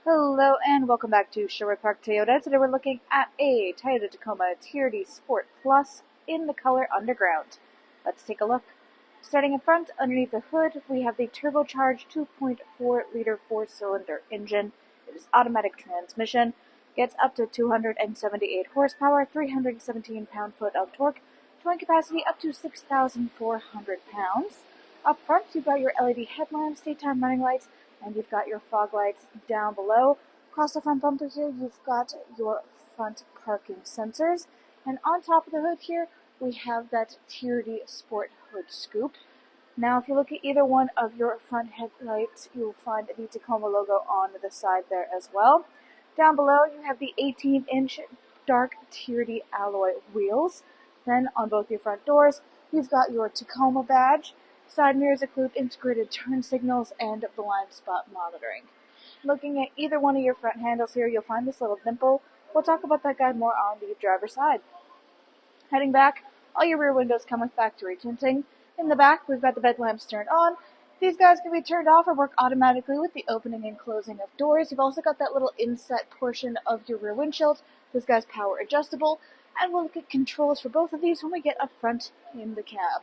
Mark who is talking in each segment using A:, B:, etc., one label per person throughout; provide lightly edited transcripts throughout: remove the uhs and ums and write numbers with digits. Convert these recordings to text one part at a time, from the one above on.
A: Hello and welcome back to Sherwood Park Toyota. Today we're looking at a Toyota Tacoma TRD Sport Plus in the color Underground. Let's take a look. Starting in front, underneath the hood, we have the turbocharged 2.4-liter 4-cylinder engine. It is automatic transmission, gets up to 278 horsepower, 317 pound-foot of torque, towing capacity up to 6,400 pounds. Up front, you've got your LED headlamps, daytime running lights, and you've got your fog lights down below. Across the front bumper here, you've got your front parking sensors. And on top of the hood here, we have that TRD Sport hood scoop. Now, if you look at either one of your front headlights, you'll find the Tacoma logo on the side there as well. Down below, you have the 18-inch dark TRD alloy wheels. Then on both your front doors, you've got your Tacoma badge. Side mirrors include integrated turn signals and blind spot monitoring. Looking at either one of your front handles here, you'll find this little dimple. We'll talk about that guy more on the driver's side. Heading back, all your rear windows come with factory tinting. In the back, we've got the bed lamps turned on. These guys can be turned off or work automatically with the opening and closing of doors. You've also got that little inset portion of your rear windshield. This guy's power adjustable. And we'll look at controls for both of these when we get up front in the cab.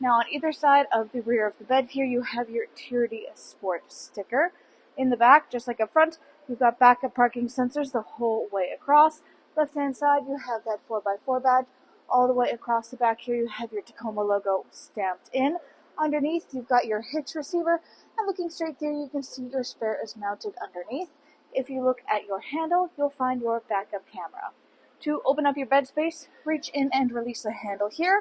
A: Now, on either side of the rear of the bed here, you have your TRD Sport sticker. In the back, just like up front, you've got backup parking sensors the whole way across. Left-hand side, you have that 4x4 badge. All the way across the back here, you have your Tacoma logo stamped in. Underneath, you've got your hitch receiver. And looking straight through, you can see your spare is mounted underneath. If you look at your handle, you'll find your backup camera. To open up your bed space, reach in and release the handle here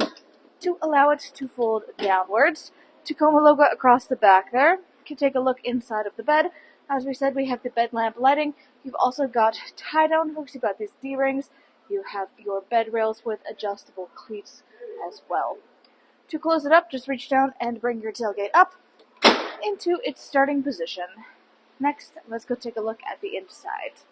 A: to allow it to fold downwards. Tacoma logo across the back there. You can take a look inside of the bed. As we said, we have the bed lamp lighting. You've also got tie-down hooks. You've got these D-rings. You have your bed rails with adjustable cleats as well. To close it up, just reach down and bring your tailgate up into its starting position. Next, let's go take a look at the inside.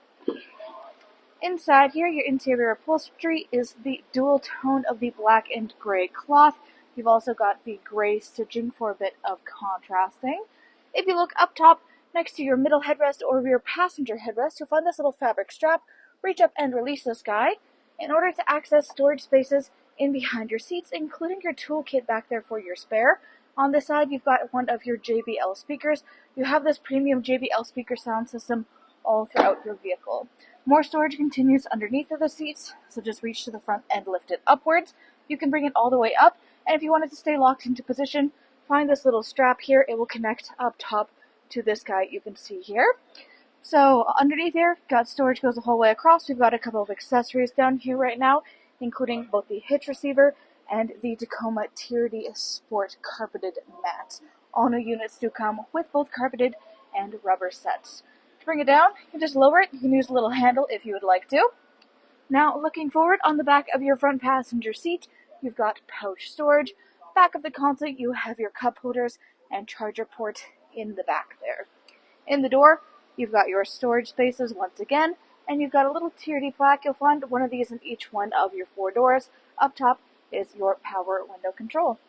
A: Inside here, your interior upholstery is the dual tone of the black and gray cloth. You've also got the gray stitching for a bit of contrasting. If you look up top, next to your middle headrest or rear passenger headrest, you'll find this little fabric strap. Reach up and release this guy in order to access storage spaces in behind your seats, including your toolkit back there for your spare. On this side, you've got one of your JBL speakers. You have this premium JBL speaker sound system all throughout your vehicle. More storage continues underneath of the seats, so just reach to the front and lift it upwards. You can bring it all the way up, and if you want it to stay locked into position, find this little strap here. It will connect up top to this guy you can see here. So underneath here, got storage goes the whole way across. We've got a couple of accessories down here right now, including both the hitch receiver and the Tacoma TRD Sport carpeted mat. All new units do come with both carpeted and rubber sets. To bring it down, you can just lower it. You can use a little handle if you would like to. Now, looking forward, on the back of your front passenger seat, you've got pouch storage. Back of the console, you have your cup holders and charger port in the back there. In the door, you've got your storage spaces once again, and you've got a little TRD plaque. You'll find one of these in each one of your 4 doors. Up top is your power window control.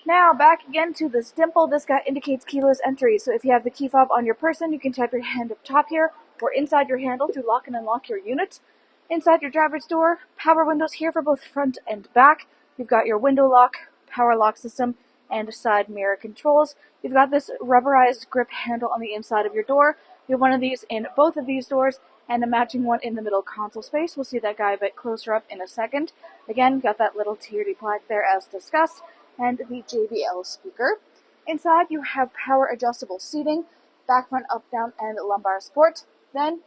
A: Now, back again to this dimple. This guy indicates keyless entry, so if you have the key fob on your person, you can tap your hand up top here, or inside your handle to lock and unlock your unit. Inside your driver's door, power windows here for both front and back. You've got your window lock, power lock system, and side mirror controls. You've got this rubberized grip handle on the inside of your door. You have one of these in both of these doors, and a matching one in the middle console space. We'll see that guy a bit closer up in a second. Again, got that little TRD plaque there as discussed, and the JBL speaker. Inside, you have power adjustable seating, back, front, up, down, and lumbar support. Then,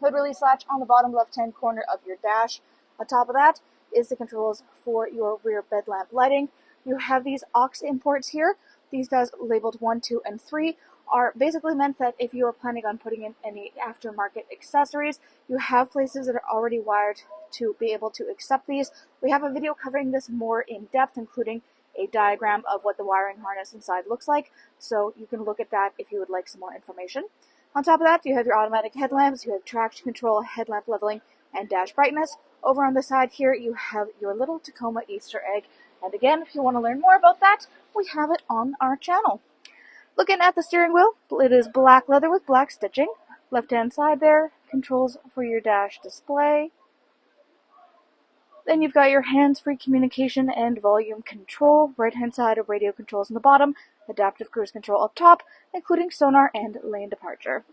A: hood release latch on the bottom left-hand corner of your dash. On top of that is the controls for your rear bed lamp lighting. You have these aux imports here. These guys labeled 1, 2, and 3 are basically meant that if you are planning on putting in any aftermarket accessories, you have places that are already wired to be able to accept these. We have a video covering this more in depth, including a diagram of what the wiring harness inside looks like, so you can look at that if you would like some more information. On top of that, you have your automatic headlamps, you have traction control, headlamp leveling, and dash brightness. Over on the side here, you have your little Tacoma Easter egg, and again, if you want to learn more about that, we have it on our channel. Looking at the steering wheel, it is black leather with black stitching. Left-hand side there, controls for your dash display. Then you've got your hands-free communication and volume control. Right-hand side of radio controls on the bottom, adaptive cruise control up top, including sonar and lane departure.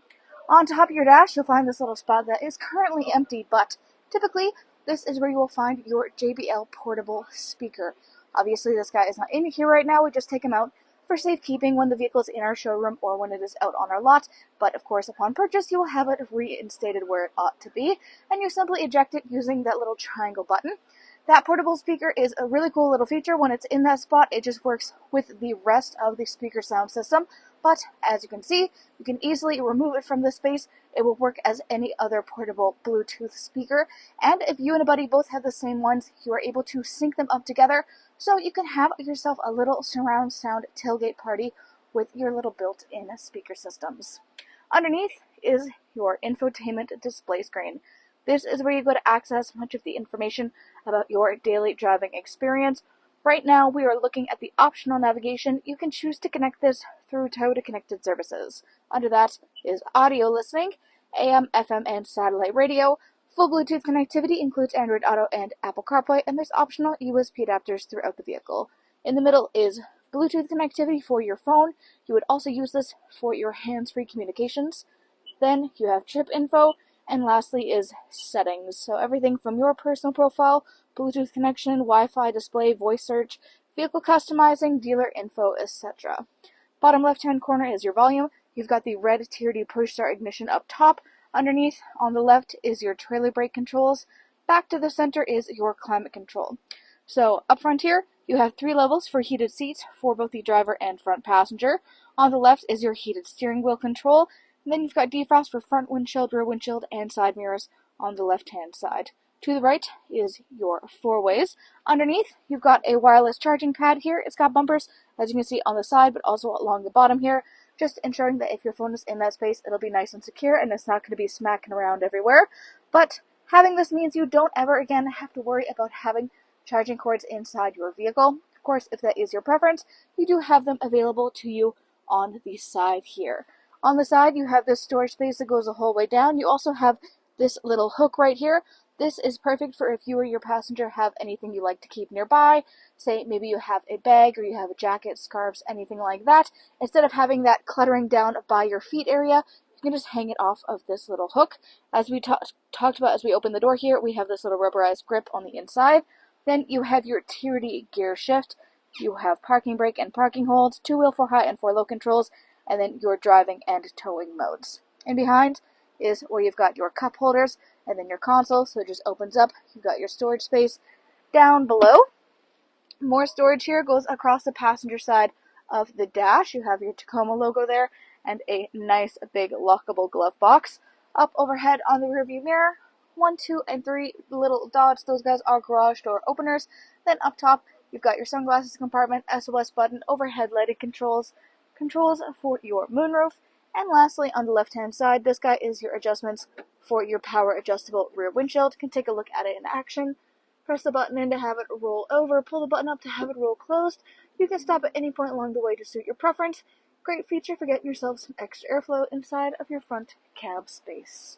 A: On top of your dash, you'll find this little spot that is currently empty, but typically this is where you will find your JBL portable speaker. Obviously, this guy is not in here right now. We just take him out for safekeeping when the vehicle is in our showroom or when it is out on our lot. But of course, upon purchase, you will have it reinstated where it ought to be, and you simply eject it using that little triangle button. That portable speaker is a really cool little feature. When it's in that spot, it just works with the rest of the speaker sound system. But as you can see, you can easily remove it from the space. It will work as any other portable Bluetooth speaker. And if you and a buddy both have the same ones, you are able to sync them up together. So you can have yourself a little surround sound tailgate party with your little built-in speaker systems. Underneath is your infotainment display screen. This is where you go to access much of the information about your daily driving experience. Right now, we are looking at the optional navigation. You can choose to connect this through Toyota Connected Services. Under that is audio listening, AM, FM, and satellite radio. Full Bluetooth connectivity includes Android Auto and Apple CarPlay, and there's optional USB adapters throughout the vehicle. In the middle is Bluetooth connectivity for your phone. You would also use this for your hands-free communications. Then you have trip info, and lastly is settings. So everything from your personal profile, Bluetooth connection, Wi-Fi display, voice search, vehicle customizing, dealer info, etc. Bottom left-hand corner is your volume. You've got the red TRD push start ignition up top. Underneath, on the left, is your trailer brake controls. Back to the center is your climate control. So up front here, you have 3 levels for heated seats for both the driver and front passenger. On the left is your heated steering wheel control. And then you've got defrost for front windshield, rear windshield, and side mirrors on the left-hand side. To the right is your 4-ways. Underneath, you've got a wireless charging pad here. It's got bumpers, as you can see, on the side, but also along the bottom here, just ensuring that if your phone is in that space, it'll be nice and secure, and it's not going to be smacking around everywhere. But having this means you don't ever again have to worry about having charging cords inside your vehicle. Of course, if that is your preference, you do have them available to you on the side here. On the side, you have this storage space that goes the whole way down. You also have this little hook right here. This is perfect for if you or your passenger have anything you like to keep nearby. Say maybe you have a bag or you have a jacket, scarves, anything like that. Instead of having that cluttering down by your feet area, you can just hang it off of this little hook. As we talked about as we open the door here, we have this little rubberized grip on the inside. Then you have your TRD gear shift. You have parking brake and parking hold, 2-wheel 4-high and 4-low controls, and then your driving and towing modes. And behind is where you've got your cup holders and then your console, so it just opens up. You've got your storage space down below. More storage here goes across the passenger side of the dash. You have your Tacoma logo there and a nice big lockable glove box. Up overhead on the rearview mirror, 1, 2, and 3 little dots. Those guys are garage door openers. Then up top, you've got your sunglasses compartment, SOS button, overhead lighting controls for your moonroof, and lastly, on the left-hand side, this guy is your adjustments for your power adjustable rear windshield. You can take a look at it in action. Press the button in to have it roll over, pull the button up to have it roll closed. You can stop at any point along the way to suit your preference. Great feature for getting yourself some extra airflow inside of your front cab space.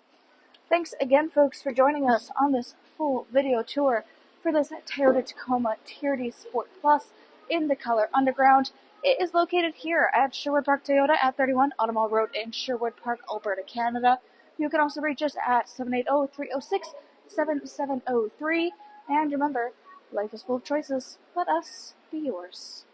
A: Thanks again, folks, for joining us on this full video tour for this Toyota Tacoma TRD Sport Plus in the color Underground. It is located here at Sherwood Park Toyota at 31 Automall Road in Sherwood Park, Alberta, Canada. You can also reach us at 780-306-7703. And remember, life is full of choices. Let us be yours.